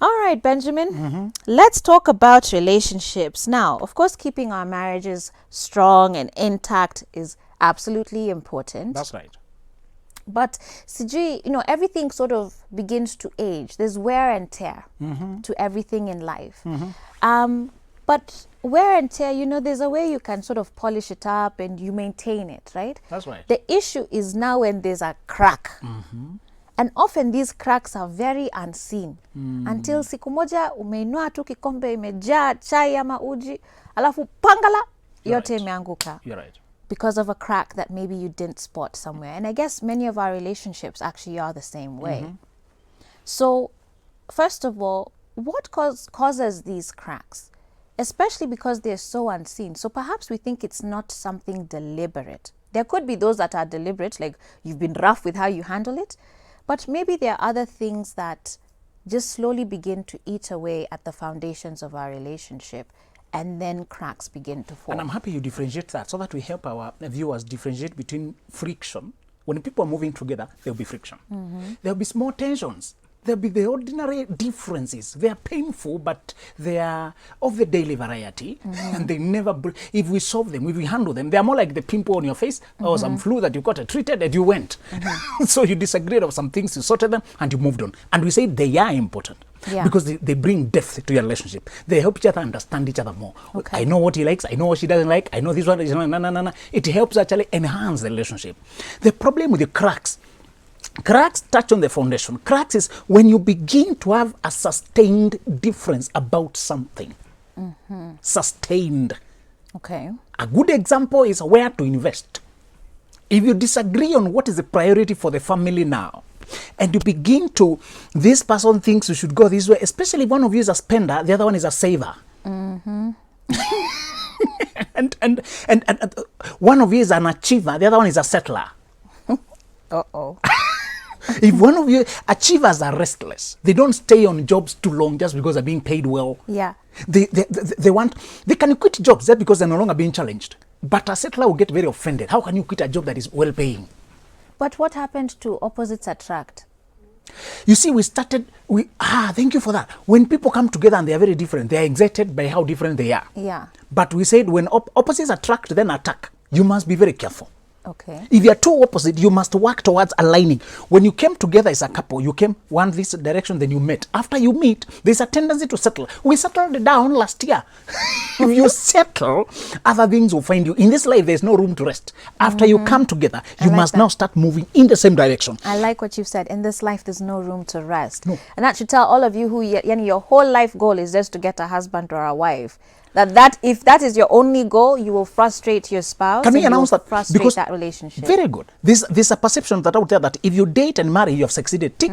All right, Benjamin, let's talk about relationships. Now, of course, keeping our marriages strong and intact is absolutely important. That's right. But Siji, everything sort of begins to age. There's wear and tear to everything in life. But wear and tear, there's a way you can sort of polish it up and you maintain it, right? That's right. The issue is now when there's a crack. And often these cracks are very unseen until siku moja umeinua tu kikombe imejaa chai ama uji, alafu pangala, yote imeanguka. You're right. Because of a crack that maybe you didn't spot somewhere. And I guess many of our relationships actually are the same way. So, first of all, what causes these cracks? Especially because they're so unseen. So perhaps we think it's not something deliberate. There could be those that are deliberate, like you've been rough with how you handle it. But maybe there are other things that just slowly begin to eat away at the foundations of our relationship. And then cracks begin to form. And I'm happy you differentiate that so that we help our viewers differentiate between friction. When people are moving together, there'll be friction. There'll be small tensions. There'll be the ordinary differences. They are painful, but they are of the daily variety. And they never, if we solve them, if we handle them, they are more like the pimple on your face or some flu that you got treated and you went. So you disagreed on some things, you sorted them, and you moved on. And we say they are important. Because they bring depth to your relationship. They help each other understand each other more. Okay. I know what he likes. I know what she doesn't like. I know this one is no. It helps actually enhance the relationship. The problem with the cracks touch on the foundation. Cracks is when you begin to have a sustained difference about something. Sustained. Okay. A good example is where to invest. If you disagree on what is the priority for the family now, and you begin to, this person thinks you should go this way, especially if one of you is a spender, the other one is a saver. and one of you is an achiever, the other one is a settler. If one of you, achievers are restless. They don't stay on jobs too long just because they're being paid well. Yeah. They can quit jobs just because they're no longer being challenged. But a settler will get very offended. How can you quit a job that is well paying? But what happened to opposites attract? You see, thank you for that. When people come together and they are very different, they are excited by how different they are. Yeah. But we said when opposites attract, then attack. You must be very careful. Okay. If you are two opposite, you must work towards aligning. When you came together as a couple, you came one this direction, then you met. After you meet, there's a tendency to settle. We settled down last year. If you settle, other things will find you. In this life, there's no room to rest. After you come together, you must now start moving in the same direction. I like what you've said. In this life, there's no room to rest. No. And that should tell all of you who, your whole life goal is just to get a husband or a wife. That if that is your only goal, you will frustrate your spouse. Can we announce that? Frustrate Because that relationship. Very good. There's a perception that out there that if you date and marry, you have succeeded. Tick.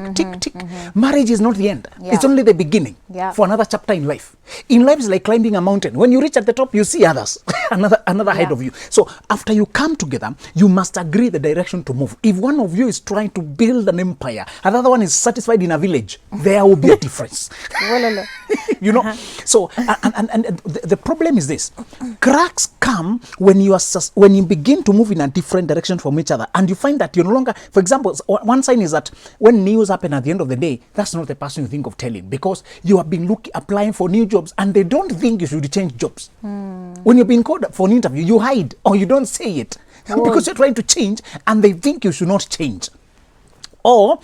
Marriage is not the end. Yeah. It's only the beginning for another chapter in life. In life, it's like climbing a mountain. When you reach at the top, you see others, another height of you. So after you come together, you must agree the direction to move. If one of you is trying to build an empire, another one is satisfied in a village, there will be a difference. So and the problem is this: cracks come when you begin to move in a different direction from each other, and you find that you're no longer. For example, one sign is that when news happen at the end of the day, that's not the person you think of telling, because you have been applying for new jobs, and they don't think you should change jobs. When you've been called for an interview, you hide or you don't say it because you're trying to change, and they think you should not change. Or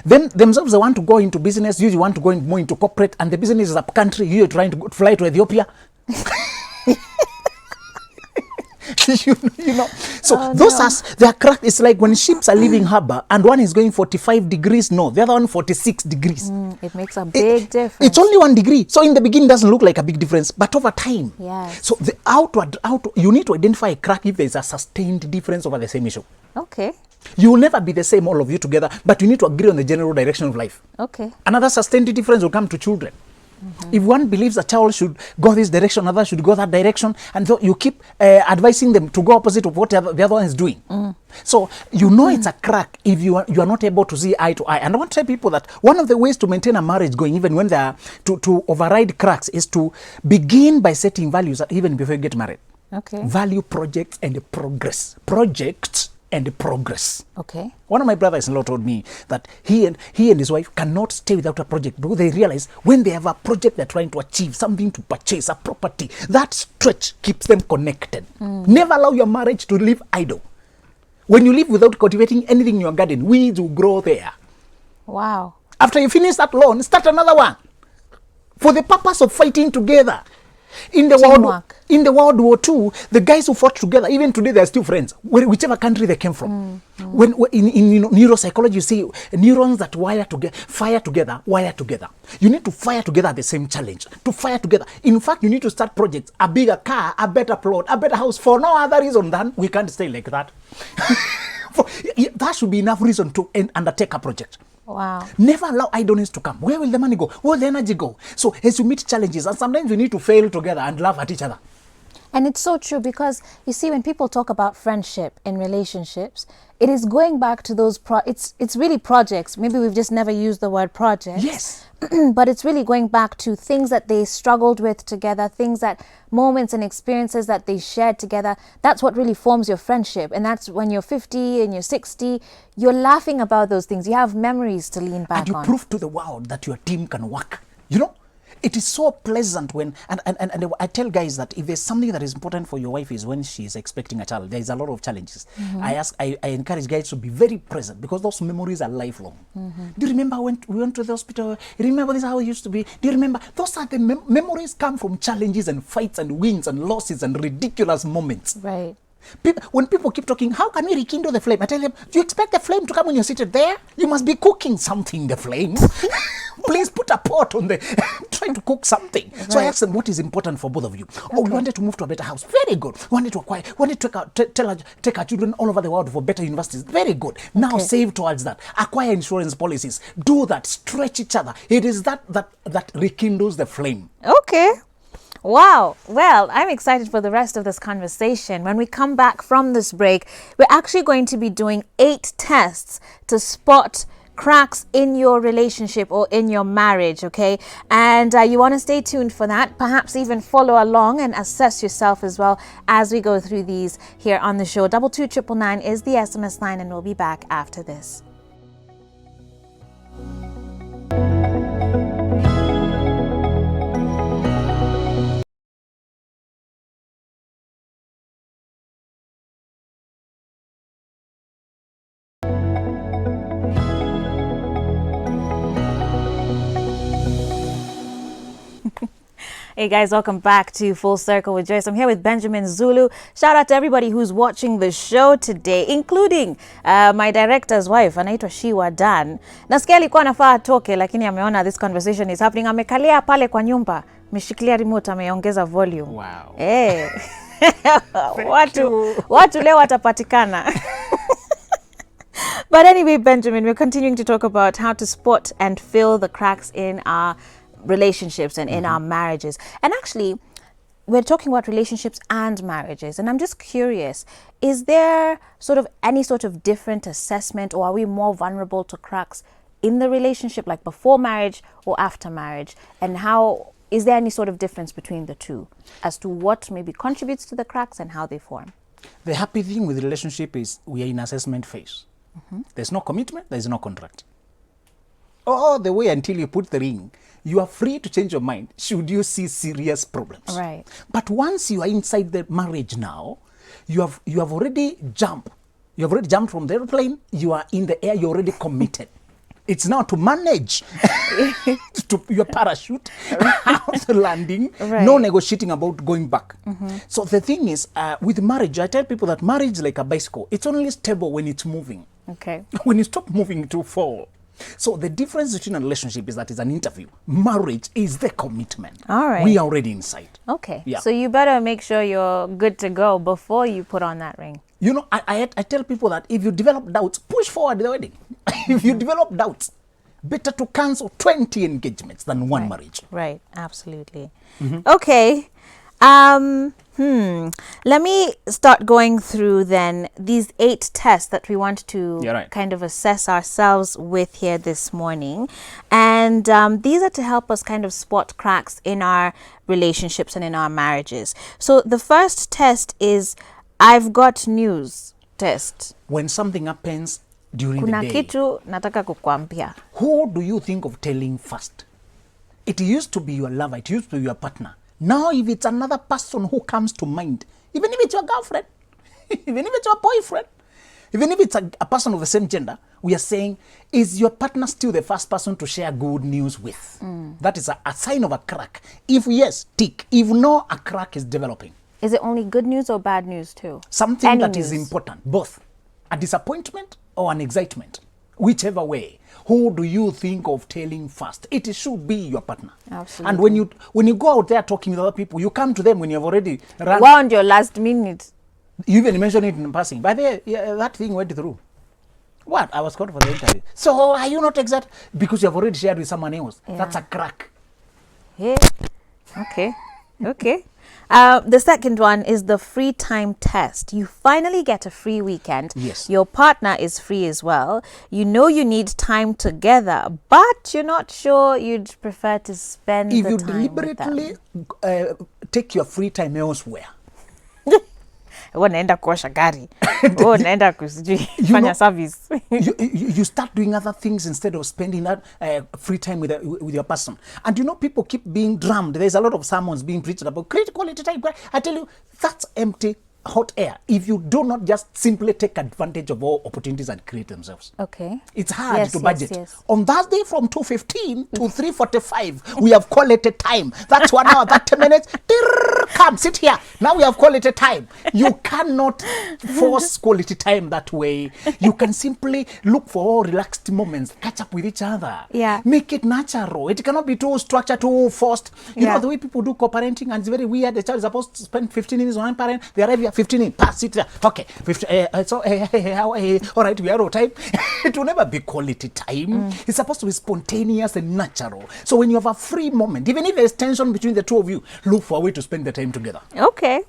themselves, they want to go into business, you want to go more into corporate, and the business is up country, you're trying to fly to Ethiopia. So they are cracked. It's like when ships are leaving harbor and one is going 45 degrees north, the other one 46 degrees. It makes a big difference. It's only 1 degree. So in the beginning, it doesn't look like a big difference, but over time. Yes. So the you need to identify a crack if there's a sustained difference over the same issue. Okay. You will never be the same, all of you together, but you need to agree on the general direction of life. Okay. Another sustained difference will come to children. If one believes a child should go this direction, another should go that direction, and so you keep advising them to go opposite of what the other one is doing. So it's a crack if you are not able to see eye to eye. And I want to tell people that one of the ways to maintain a marriage going, even when they are to override cracks, is to begin by setting values even before you get married. Okay. Value projects and progress. Projects and progress. Okay. One of my brothers-in-law told me that he and his wife cannot stay without a project because they realize when they have a project they're trying to achieve, something to purchase, a property, that stretch keeps them connected. Never allow your marriage to live idle. When you live without cultivating anything in your garden, weeds will grow there. Wow. After you finish that loan, start another one for the purpose of fighting together. In the World War II, the guys who fought together, even today, they're still friends, whichever country they came from. When in neuropsychology, you see neurons that fire together. You need to fire together at the same challenge. To fire together. In fact, you need to start projects, a bigger car, a better plot, a better house, for no other reason than we can't stay like that. That should be enough reason to undertake a project. Wow. Never allow idleness to come. Where will the money go? Where will the energy go? So as you meet challenges, and sometimes we need to fail together and laugh at each other. And it's so true because you see, when people talk about friendship in relationships, it is going back to those it's really projects. Maybe we've just never used the word project. Yes. But it's really going back to things that they struggled with together, moments and experiences that they shared together. That's what really forms your friendship. And that's when you're 50 and you're 60, you're laughing about those things. You have memories to lean back on. And you prove to the world that your team can work. You know, it is so pleasant when, and I tell guys that if there's something that is important for your wife is when she's expecting a child, there's a lot of challenges. I encourage guys to be very present because those memories are lifelong. Do you remember when we went to the hospital? You remember this how it used to be? Do you remember? Those are the memories come from challenges and fights and wins and losses and ridiculous moments. Right. When people keep talking, how can we rekindle the flame? I tell them, do you expect the flame to come when you're seated there? You must be cooking something, the flame. Please put a pot on the, trying to cook something. Right. So I asked them, what is important for both of you? Okay. Oh, we wanted to move to a better house. Very good. We wanted to acquire, we wanted to take our children all over the world for better universities. Very good. Now save towards that. Acquire insurance policies. Do that. Stretch each other. It is that rekindles the flame. Okay. Wow. Well, I'm excited for the rest of this conversation. When we come back from this break, we're actually going to be doing 8 tests to spot cracks in your relationship or in your marriage, okay? And you want to stay tuned for that. Perhaps even follow along and assess yourself as well as we go through these here on the show. 22999 is the SMS line, and we'll be back after this. Hey guys, welcome back to Full Circle with Joyce. I'm here with Benjamin Zulu. Shout out to everybody who's watching the show today, including my director's wife, anaitwa Shiwa Dan. Nasikia alikuwa anafaa atoke, lakini ameona this conversation is happening. Amekalia pale kwa nyumba, ameshikilia remote, ameongeza volume. Wow. Hey. watu leo watapatikana. But anyway, Benjamin, we're continuing to talk about how to spot and fill the cracks in our relationships and in our marriages. And actually, we're talking about relationships and marriages. And I'm just curious, is there any sort of different assessment, or are we more vulnerable to cracks in the relationship, like before marriage or after marriage? And how is there any sort of difference between the two as to what maybe contributes to the cracks and how they form? The happy thing with the relationship is we are in assessment phase. There's no commitment, there's no contract. All the way until you put the ring, you are free to change your mind should you see serious problems. Right. But once you are inside the marriage now, you have already jumped. You have already jumped from the airplane. You are in the air. You're already committed. It's now to manage to your parachute, the landing, right. No negotiating about going back. So the thing is, with marriage, I tell people that marriage is like a bicycle. It's only stable when it's moving. Okay. When you stop moving, it will fall. So the difference between a relationship is that it's an interview. Marriage is the commitment. All right. We are already inside. Okay. Yeah. So you better make sure you're good to go before you put on that ring. You know, I tell people that if you develop doubts, push forward the wedding. If you develop doubts, better to cancel 20 engagements than one marriage. Right. Absolutely. Okay. Let me start going through then these 8 tests that we want to kind of assess ourselves with here this morning. And these are to help us kind of spot cracks in our relationships and in our marriages. So the first test is, I've got news. test. When something happens during Kuna the day, kitu nataka kukwambia. who do you think of telling first? It used to be your lover, it used to be your partner. Now if it's another person who comes to mind, even if it's your girlfriend, even if it's your boyfriend, even if it's a person of the same gender, we are saying, is your partner still the first person to share good news with? That is a sign of a crack. If yes, tick. If no, a crack is developing. Is it only good news or bad news too? Something Any that is news? important, both. A disappointment or an excitement, whichever way. Who do you think of telling first? It should be your partner. Absolutely. And when you go out there talking with other people, you come to them when you have already run. Wound your last minute. You even mentioned it in passing. By the way, that thing went through. What? I was called for the interview. So are you not exact? Because you have already shared with someone else. Yeah. That's a crack. Yeah. Okay. Okay. The second one is the free time test. You finally get a free weekend. Yes. Your partner is free as well. You know you need time together, but you're not sure you'd prefer to spend If the you time with them. deliberately take your free time elsewhere, Wewe naenda kuosha gari. Wewe naenda kusijui fanya service. you start doing other things instead of spending that free time with your person. And you know, people keep being drummed. There's a lot of sermons being preached about quality time. I tell you, that's empty hot air if you do not just simply take advantage of all opportunities that create themselves. Okay. It's hard Yes, to yes, budget. yes. On Thursday from 2:15 to 3:45, we have quality time. That's 1 hour, 30 minutes. Come, sit here. Now we have quality time. You cannot force quality time that way. You can simply look for all relaxed moments, catch up with each other. Yeah. Make it natural. It cannot be too structured, too forced. You Yeah. know the way people do co-parenting, and it's very weird. The child is supposed to spend 15 minutes on one parent. They arrive here 15 minutes. Pass it there. Okay. 15, all right, we are on time. It will never be quality time. It's supposed to be spontaneous and natural. So when you have a free moment, even if there's tension between the two of you, look for a way to spend the time together. Okay.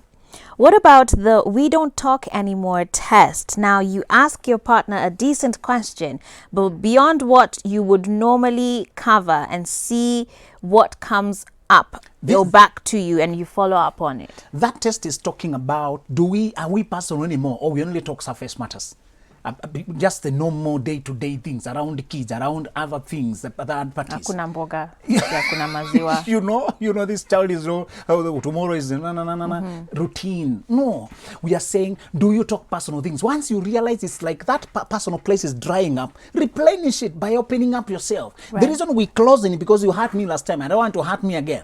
What about the we don't talk anymore test? Now you ask your partner a decent question, but beyond what you would normally cover and see what comes up go back to you and you follow up on it. That test is talking about, are we personal anymore, or we only talk surface matters? Just the normal day-to-day things around kids, around other things, the other parties. Hakuna mboga, hakuna maziwa. You know, this child is tomorrow is routine. No, we are saying, do you talk personal things? Once you realize it's like that personal place is drying up, replenish it by opening up yourself. Right. The reason we close it because you hurt me last time, I don't want to hurt me again.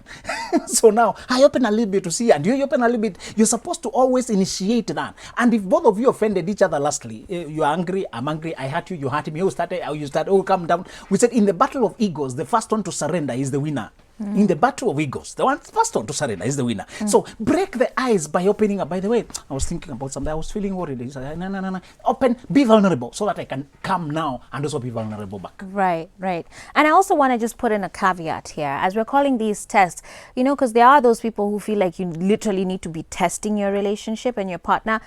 So now I open a little bit to see, and you open a little bit. You're supposed to always initiate that. And if both of you offended each other lastly, you are angry, I'm angry, I hurt you, you hurt me, you started, calm down. We said in the battle of egos, the first one to surrender is the winner. In the battle of egos, the first one to surrender is the winner. So break the ice by opening up. By the way, I was thinking about something. I was feeling worried. He said, no. Open, be vulnerable so that I can come now and also be vulnerable back. Right. And I also want to just put in a caveat here. As we're calling these tests, you know, because there are those people who feel like you literally need to be testing your relationship and your partner.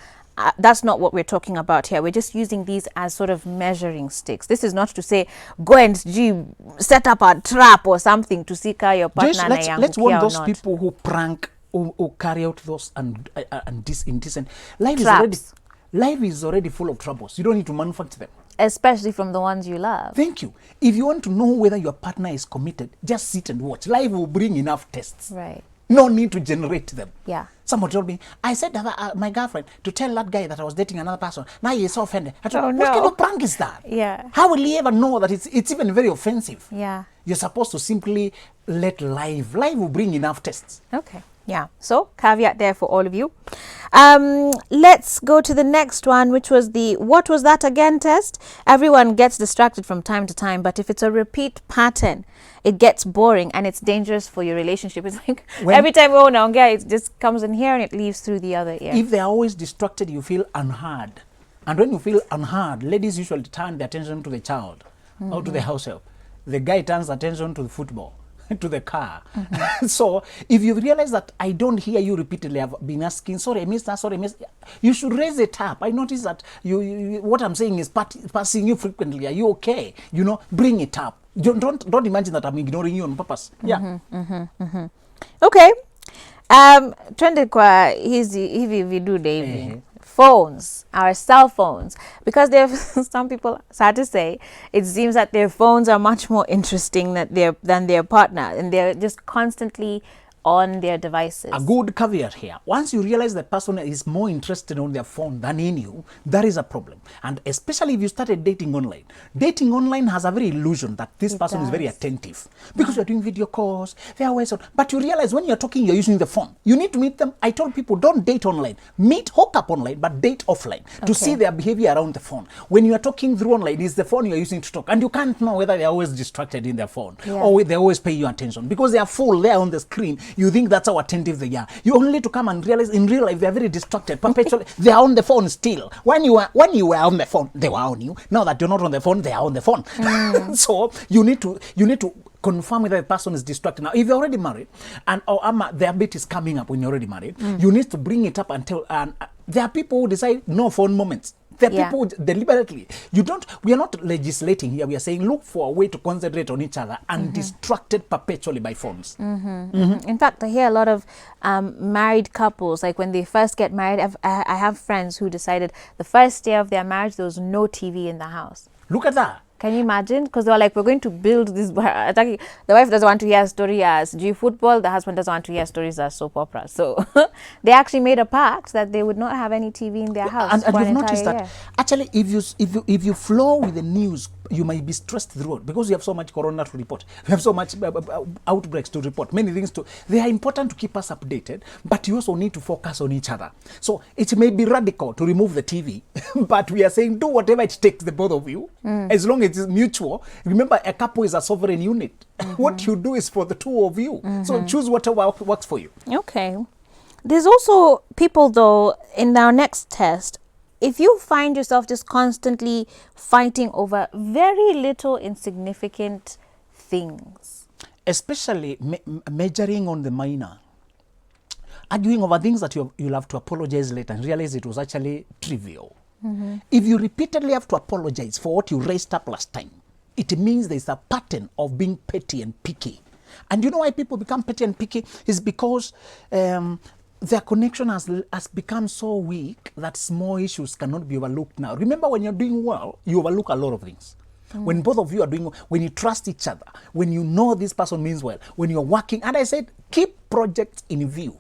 That's not what we're talking about here. We're just using these as sort of measuring sticks. This is not to say go and set up a trap or something to see your partner. Just let's warn those people who prank or carry out those and indecent. Life is already full of troubles. You don't need to manufacture them. Especially from the ones you love. Thank you. If you want to know whether your partner is committed, just sit and watch. Life will bring enough tests. Right. No need to generate them. Yeah. Someone told me, I said to my girlfriend to tell that guy that I was dating another person. Now he is so offended. I told, what kind of prank is that? Yeah. How will he ever know that it's even very offensive? Yeah. You're supposed to simply let life will bring enough tests. Okay. Yeah. So caveat there for all of you. Let's go to the next one, which was the what was that again test. Everyone gets distracted from time to time, but if it's a repeat pattern, it gets boring and it's dangerous for your relationship. It's like every time we unaongea, it just comes in here and it leaves through the other ear. If they're always distracted, you feel unheard. And when you feel unheard, ladies usually turn their attention to the child or to the house help. The guy turns attention to the football, to the car. So if you realize that I don't hear you repeatedly, I've been asking, sorry, I missed that, sorry, I missed. You should raise it up. I notice that you what I'm saying is passing you frequently. Are you okay? You know, bring it up. Don't imagine that I'm ignoring you on purpose. Yeah. Okay. Twende kwa hivi vidude hivi. phones, our cell phones, because some people, sad to say, it seems that their phones are much more interesting than their partner, and they're just constantly on their devices. A good caveat here. Once you realize the person is more interested on their phone than in you, that is a problem. And especially if you started dating online. Dating online has a very illusion that this person is very attentive. Because you're doing video calls, they're always on. But you realize when you're talking, you're using the phone. You need to meet them. I told people, don't date online. Hook up online, but date offline to see their behavior around the phone. When you are talking through online, it's the phone you're using to talk. And you can't know whether they're always distracted in their phone or they always pay you attention. Because they are full there on the screen. You think that's how attentive they are. You only to come and realize in real life they are very distracted. Perpetually, they are on the phone still. When you were on the phone, they were on you. Now that you're not on the phone, they are on the phone. So you need to confirm whether the person is distracted. Now, if you're already married and their bit is coming up when you're already married, you need to bring it up until. And there are people who decide no phone moments. There are people who deliberately. We are not legislating here. We are saying look for a way to concentrate on each other and distracted perpetually by phones. In fact, I hear a lot of married couples, like when they first get married, I have friends who decided the first day of their marriage, there was no TV in the house. Look at that. Can you imagine? Because they were like, we're going to build this. The wife doesn't want to hear a story as G football. The husband doesn't want to hear stories as soap opera. So they actually made a pact that they would not have any TV in their house. And you've noticed that actually, if you flow with the news, you might be stressed throughout because you have so much corona to report. You have so much outbreaks to report. Many things they are important to keep us updated, but you also need to focus on each other. So it may be radical to remove the TV, but we are saying do whatever it takes, the both of you, as long as it's mutual. Remember, a couple is a sovereign unit. What you do is for the two of you. So choose whatever works for you. Okay. There's also people, though, in our next test, if you find yourself just constantly fighting over very little insignificant things, especially measuring on the minor, arguing over things that you'll have to apologize later and realize it was actually trivial. If you repeatedly have to apologize for what you raised up last time, it means there's a pattern of being petty and picky. And you know why people become petty and picky? Is because their connection has become so weak that small issues cannot be overlooked now. Remember, when you're doing well, you overlook a lot of things. When both of you are doing well, when you trust each other, when you know this person means well, when you're working, and I said, keep projects in view.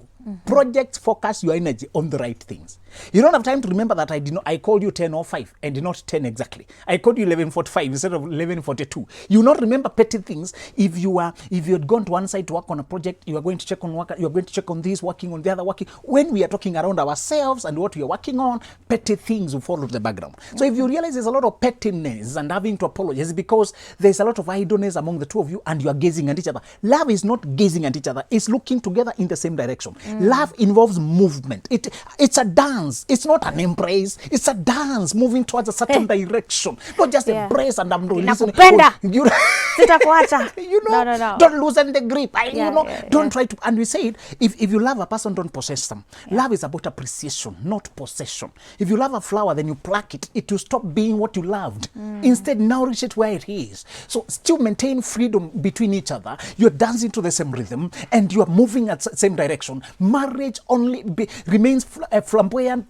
Projects focus your energy on the right things. You don't have time to remember that I called you 10:05 and not 10 exactly. I called you 11:45 instead of 11:42. You will not remember petty things. If you had gone to one side to work on a project, you are going to check on work, you are going to check on this, working on the other, working. When we are talking around ourselves and what we are working on, petty things will follow the background. So if you realize there's a lot of pettiness and having to apologize because there's a lot of idleness among the two of you and you are gazing at each other. Love is not gazing at each other. It's looking together in the same direction. Love involves movement. It's a dance. It's not an embrace. It's a dance moving towards a certain direction. Not just embrace and I'm listening. No. Don't loosen the grip. Don't try to. And we say it, if you love a person, don't possess them. Love is about appreciation, not possession. If you love a flower, then you pluck it. It will stop being what you loved. Instead, nourish it where it is. So still maintain freedom between each other. You're dancing to the same rhythm and you're moving at the same direction. Marriage only remains flamboyant.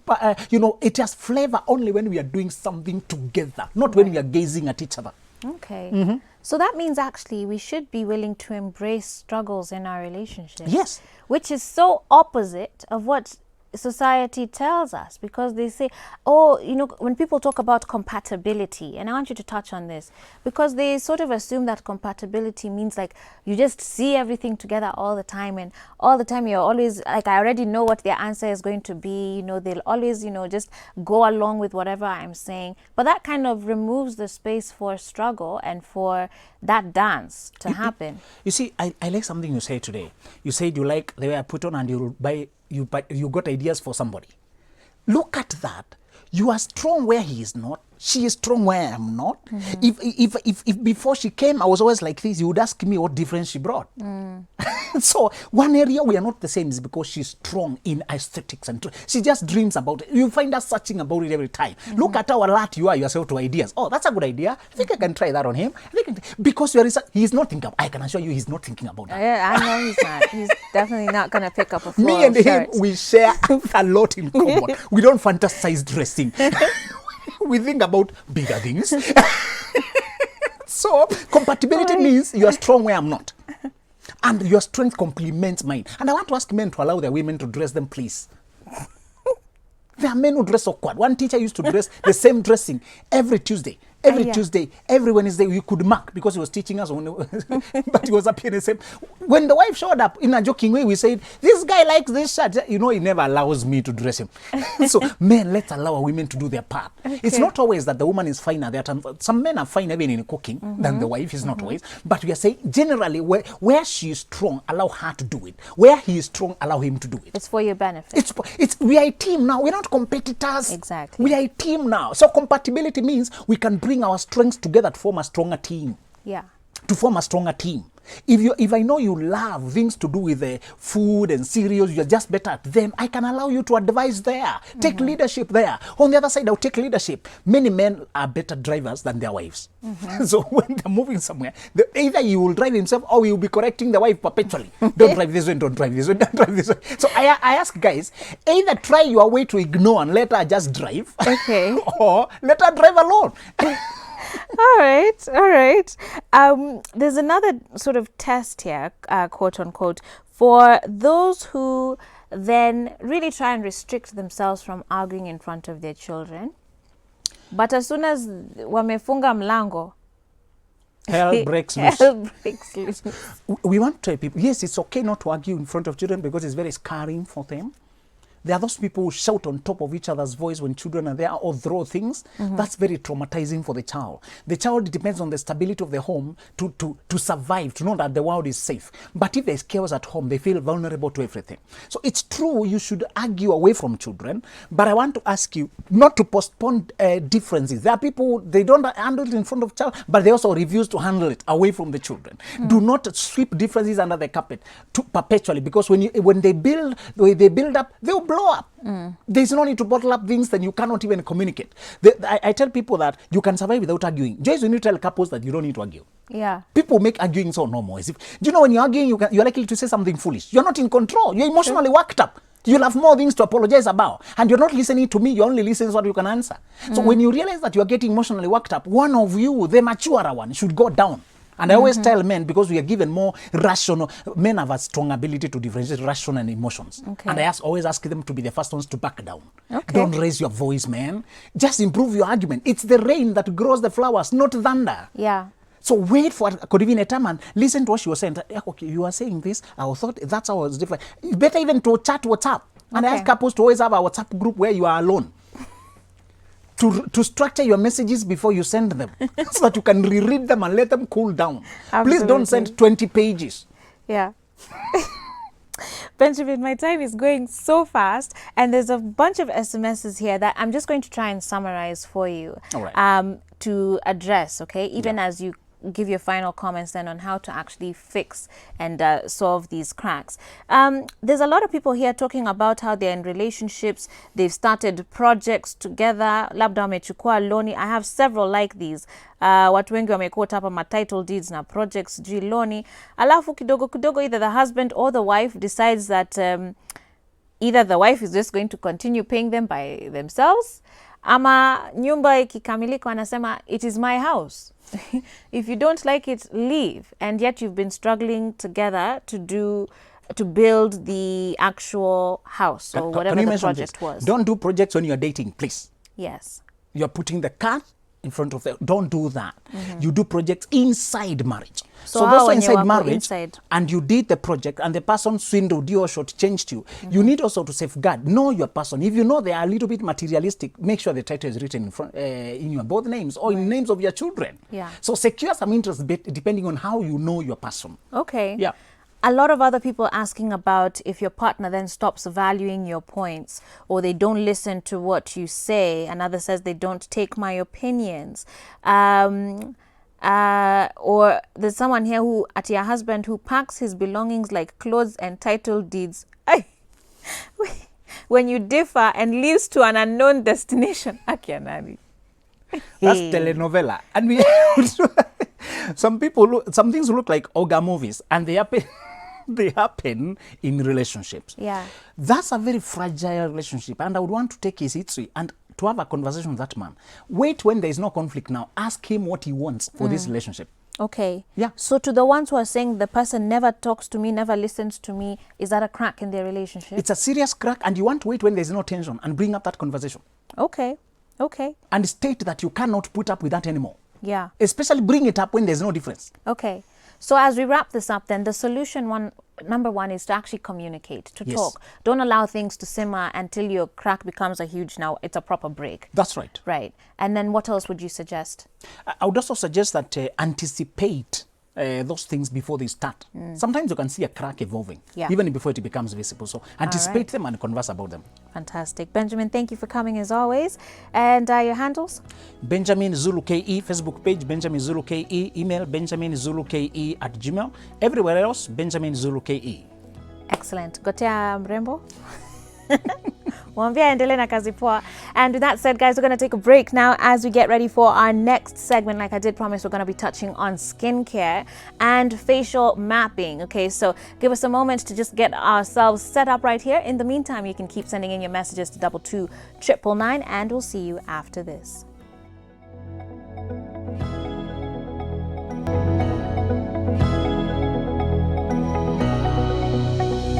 It has flavor only when we are doing something together, not when we are gazing at each other. Okay. So that means actually we should be willing to embrace struggles in our relationship. Yes. Which is so opposite of what society tells us, because they say, when people talk about compatibility, and I want you to touch on this, because they sort of assume that compatibility means like you just see everything together all the time, and all the time you're always like, I already know what their answer is going to be, they'll always, just go along with whatever I'm saying. But that kind of removes the space for struggle and for that dance to happen. You see, I like something you said today. You said you like the way I put on and you got ideas for somebody. Look at that. You are strong where he is not. She is strong where I am not. If before she came, I was always like this, you would ask me what difference she brought. So one area we are not the same is because she's strong in aesthetics and she just dreams about it. You find her searching about it every time. Look at how alert you are yourself to ideas. Oh, that's a good idea. I think I can try that on him. Because he's not thinking. I can assure you, he's not thinking about that. Yeah, I know he's not. He's definitely not going to pick up a floral Me and shirt. him, we share a lot in common. We don't fantasize dressing. We think about bigger things. So compatibility means you are strong where I'm not. And your strength complements mine. And I want to ask men to allow their women to dress them, please. There are men who dress awkward. One teacher used to dress the same dressing every Tuesday. Tuesday, every Wednesday, we could mark because he was teaching us, but he was up here the same. When the wife showed up in a joking way, we said, this guy likes this shirt. You know, he never allows me to dress him. So, men, let's allow our women to do their part. Okay. It's not always that the woman is finer. Some men are finer even in cooking than the wife is not always. But we are saying, generally, where she is strong, allow her to do it. Where he is strong, allow him to do it. It's for your benefit. We are a team now. We're not competitors. Exactly. We are a team now. So compatibility means we can bring our strengths together to form a stronger team. Yeah. To form a stronger team. If I know you love things to do with food and cereals, you're just better at them, I can allow you to advise there. Take leadership there. On the other side, I'll take leadership. Many men are better drivers than their wives. So when they're moving somewhere, either he will drive himself or he will be correcting the wife perpetually. Don't drive this way, don't drive this way, don't drive this way. So I ask guys, either try your way to ignore and let her just drive, or let her drive alone. All right. There's another sort of test here, quote unquote, for those who then really try and restrict themselves from arguing in front of their children. But as soon as wamefunga mlango, hell breaks loose. Hell breaks loose. We want to tell people, yes, it's okay not to argue in front of children because it's very scarring for them. There are those people who shout on top of each other's voice when children are there or throw things. That's very traumatizing for the child. The child depends on the stability of the home to survive, to know that the world is safe. But if there's chaos at home, they feel vulnerable to everything. So it's true you should argue away from children, but I want to ask you not to postpone differences. There are people, they don't handle it in front of child, but they also refuse to handle it away from the children. Do not sweep differences under the carpet perpetually, because when they build up, they'll blow up. There's no need to bottle up things that you cannot even communicate. I tell people that you can survive without arguing. Joyce, when you tell couples that you don't need to argue. Yeah. People make arguing so normal. Do you know when you're arguing, you're likely to say something foolish. You're not in control. You're emotionally worked up. You'll have more things to apologize about. And you're not listening to me. You're only listening to what you can answer. So when you realize that you're getting emotionally worked up, one of you, the maturer one, should go down. And I always tell men, because we are given more rational, men have a strong ability to differentiate rational and emotions. Okay. And I always ask them to be the first ones to back down. Okay. Don't raise your voice, man. Just improve your argument. It's the rain that grows the flowers, not thunder. Yeah. So wait for a time and listen to what she was saying. Okay, you are saying this. I thought that's how it's different. It's better even to chat WhatsApp. And I ask couples to always have a WhatsApp group where you are alone. To structure your messages before you send them so that you can reread them and let them cool down. Absolutely. Please don't send 20 pages. Yeah. Benjamin, my time is going so fast, and there's a bunch of SMSs here that I'm just going to try and summarize for you. All right. To address, okay? Even as you give your final comments then on how to actually fix and solve these cracks. There's a lot of people here talking about how they're in relationships, they've started projects together, labda wamechukua loni. I have several like these. Watu wengi wamekota hapa ma title deeds na projects juu loni. Alafu kidogo either the husband or the wife decides that either the wife is just going to continue paying them by themselves, ama nyumba ikikamilika wanasema it is my house. If you don't like it, leave. And yet you've been struggling together to build the actual house or whatever the project was. Don't do projects when you're dating, please. Yes. You're putting the cat in front of them. Don't do that. You do projects inside marriage. So those are inside marriage, and you did the project, and the person swindled you or shortchanged you. You need also to safeguard. Know your person. If you know they are a little bit materialistic, make sure the title is written in your both names or in names of your children. Yeah. So secure some interest depending on how you know your person. Okay. Yeah. a lot of other people asking about if your partner then stops valuing your points, or they don't listen to what you say. Another says they don't take my opinions. Or there's someone here who, at your husband who packs his belongings like clothes and title deeds. When you differ and leaves to an unknown destination. Akianani. That's telenovela. And we some things look like Oga movies, and they happen in relationships. Yeah. That's a very fragile relationship, and I would want to take his history and to have a conversation with that man. Wait when there is no conflict now. Ask him what he wants for this relationship. Okay. Yeah. So to the ones who are saying the person never talks to me, never listens to me, is that a crack in their relationship? It's a serious crack, and you want to wait when there's no tension and bring up that conversation. Okay. Okay. And state that you cannot put up with that anymore. Yeah. Especially bring it up when there's no difference. Okay. So as we wrap this up, then the solution number one is to actually communicate, to Yes. talk. Don't allow things to simmer until your crack becomes a huge, now it's a proper break. That's right. Right. And then what else would you suggest? I would also suggest that anticipate those things before they start. Sometimes you can see a crack evolving, Yeah. even before it becomes visible. So anticipate them and converse about them. Fantastic. Benjamin, thank you for coming as always. And your handles? Benjamin Zulu KE, Facebook page, Benjamin Zulu KE, email, Benjamin Zulu KE @gmail. Everywhere else, Benjamin Zulu KE. Excellent. Gotea mrembo. Mwambie aendelee na kazi poa. And with that said, guys, we're going to take a break now as we get ready for our next segment. Like I did promise, we're going to be touching on skincare and facial mapping. Okay, so give us a moment to just get ourselves set up right here. In the meantime, you can keep sending in your messages to 22999, and we'll see you after this.